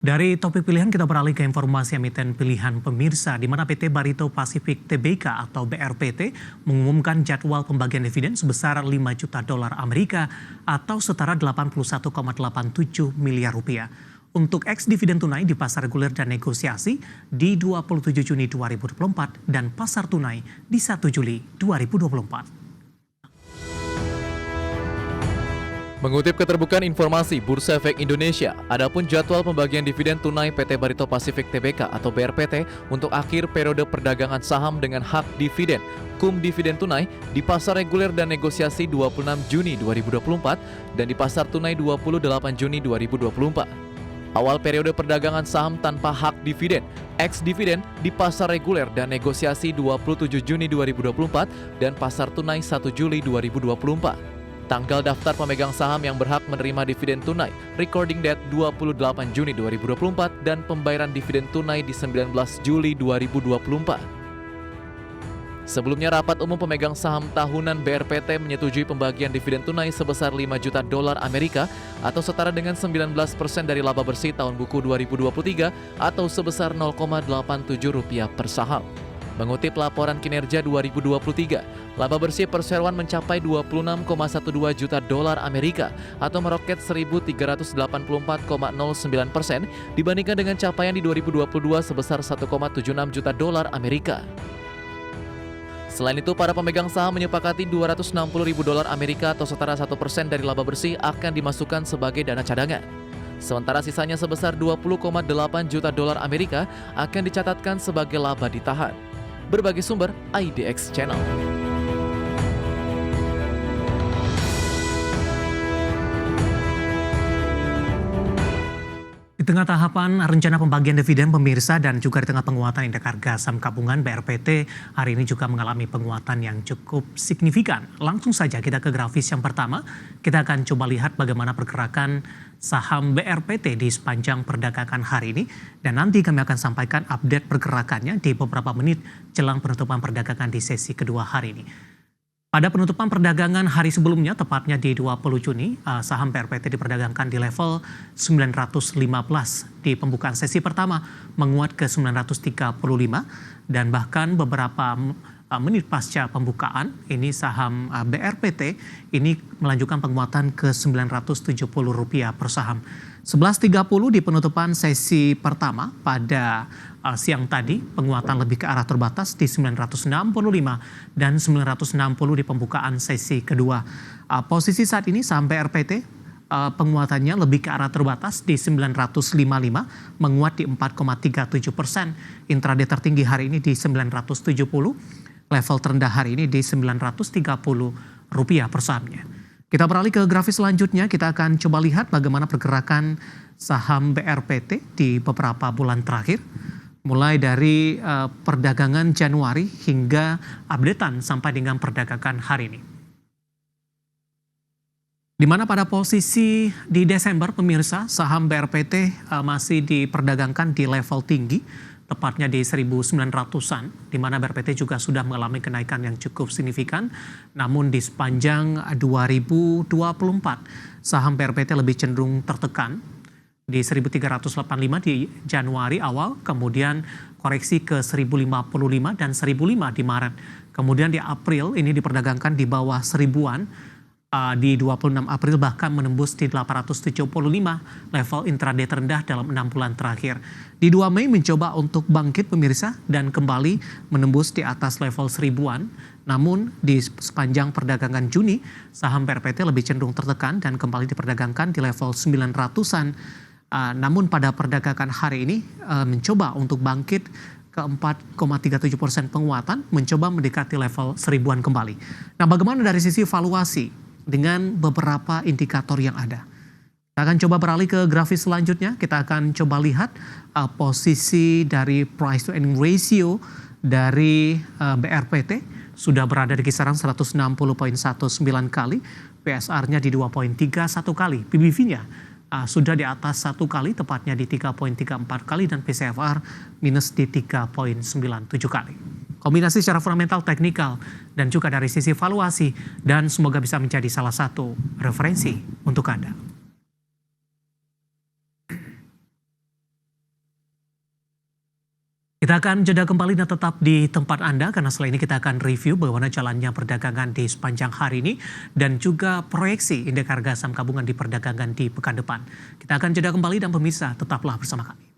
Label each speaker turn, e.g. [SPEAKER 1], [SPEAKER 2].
[SPEAKER 1] Dari topik pilihan kita beralih ke informasi emiten pilihan pemirsa di mana PT Barito Pacific Tbk atau BRPT mengumumkan jadwal pembagian dividen sebesar 5 juta dolar Amerika atau setara 81,87 miliar rupiah. Untuk ex dividen tunai di pasar reguler dan negosiasi di 27 Juni 2024 dan pasar tunai di 1 Juli 2024.
[SPEAKER 2] Mengutip keterbukaan informasi Bursa Efek Indonesia, adapun jadwal pembagian dividen tunai PT Barito Pacific Tbk atau BRPT untuk akhir periode perdagangan saham dengan hak dividen cum dividen tunai di pasar reguler dan negosiasi 26 Juni 2024 dan di pasar tunai 28 Juni 2024. Awal periode perdagangan saham tanpa hak dividen, ex dividen di pasar reguler dan negosiasi 27 Juni 2024 dan pasar tunai 1 Juli 2024. Tanggal daftar pemegang saham yang berhak menerima dividen tunai, recording date 28 Juni 2024 dan pembayaran dividen tunai di 19 Juli 2024. Sebelumnya rapat umum pemegang saham tahunan BRPT menyetujui pembagian dividen tunai sebesar 5 juta dolar Amerika atau setara dengan 19% dari laba bersih tahun buku 2023 atau sebesar 0,87 rupiah per saham. Mengutip laporan kinerja 2023, laba bersih perseroan mencapai 26,12 juta dolar Amerika atau meroket 1.384,09% dibandingkan dengan capaian di 2022 sebesar 1,76 juta dolar Amerika. Selain itu, para pemegang saham menyepakati 260.000 dolar Amerika atau setara 1% dari laba bersih akan dimasukkan sebagai dana cadangan. Sementara sisanya sebesar 20,8 juta dolar Amerika akan dicatatkan sebagai laba ditahan. Berbagai sumber IDX Channel.
[SPEAKER 1] Di tengah tahapan rencana pembagian dividen pemirsa dan juga di tengah penguatan indeks harga saham gabungan BRPT hari ini juga mengalami penguatan yang cukup signifikan. Langsung saja kita ke grafis yang pertama. Kita akan coba lihat bagaimana pergerakan saham BRPT di sepanjang perdagangan hari ini. Dan nanti kami akan sampaikan update pergerakannya di beberapa menit jelang penutupan perdagangan di sesi kedua hari ini. Pada penutupan perdagangan hari sebelumnya, tepatnya di 20 Juni, saham BRPT diperdagangkan di level 915. Di pembukaan sesi pertama menguat ke 935 dan bahkan beberapa menit pasca pembukaan, ini saham BRPT ini melanjutkan penguatan ke Rp970 per saham. 11.30 di penutupan sesi pertama pada siang tadi, penguatan lebih ke arah terbatas di 965 dan 960 di pembukaan sesi kedua. Posisi saat ini saham BRPT penguatannya lebih ke arah terbatas di 955, menguat di 4,37%. Intraday tertinggi hari ini di 970, level terendah hari ini di Rp930 per sahamnya. Kita beralih ke grafis selanjutnya, kita akan coba lihat bagaimana pergerakan saham BRPT di beberapa bulan terakhir. Mulai dari perdagangan Januari hingga updatean sampai dengan perdagangan hari ini. Di mana pada posisi di Desember pemirsa, saham BRPT masih diperdagangkan di level tinggi, tepatnya di 1.900-an, di mana BRPT juga sudah mengalami kenaikan yang cukup signifikan. Namun di sepanjang 2024, saham BRPT lebih cenderung tertekan di 1.385 di Januari awal, kemudian koreksi ke 1.055 dan 1.005 di Maret. Kemudian di April ini diperdagangkan di bawah 1.000-an, di 26 April bahkan menembus di 875, level intraday terendah dalam 6 bulan terakhir. Di 2 Mei mencoba untuk bangkit pemirsa dan kembali menembus di atas level 1000-an. Namun di sepanjang perdagangan Juni, saham BRPT lebih cenderung tertekan dan kembali diperdagangkan di level 900-an. Namun pada perdagangan hari ini mencoba untuk bangkit ke 4,37% penguatan, mencoba mendekati level 1000-an kembali. Nah, bagaimana dari sisi valuasi dengan beberapa indikator yang ada? Kita akan coba beralih ke grafis selanjutnya. Kita akan coba lihat posisi dari price to earning ratio dari BRPT sudah berada di kisaran 160,19 kali, PSR-nya di 2,31 kali, PBV-nya sudah di atas 1 kali, tepatnya di 3,34 kali, dan PCFR minus di 3,97 kali. Kombinasi secara fundamental, teknikal, dan juga dari sisi valuasi, dan semoga bisa menjadi salah satu referensi untuk Anda. Kita akan jeda kembali dan tetap di tempat Anda karena setelah ini kita akan review bagaimana jalannya perdagangan di sepanjang hari ini dan juga proyeksi indeks harga saham gabungan di perdagangan di pekan depan. Kita akan jeda kembali dan pemirsa tetaplah bersama kami.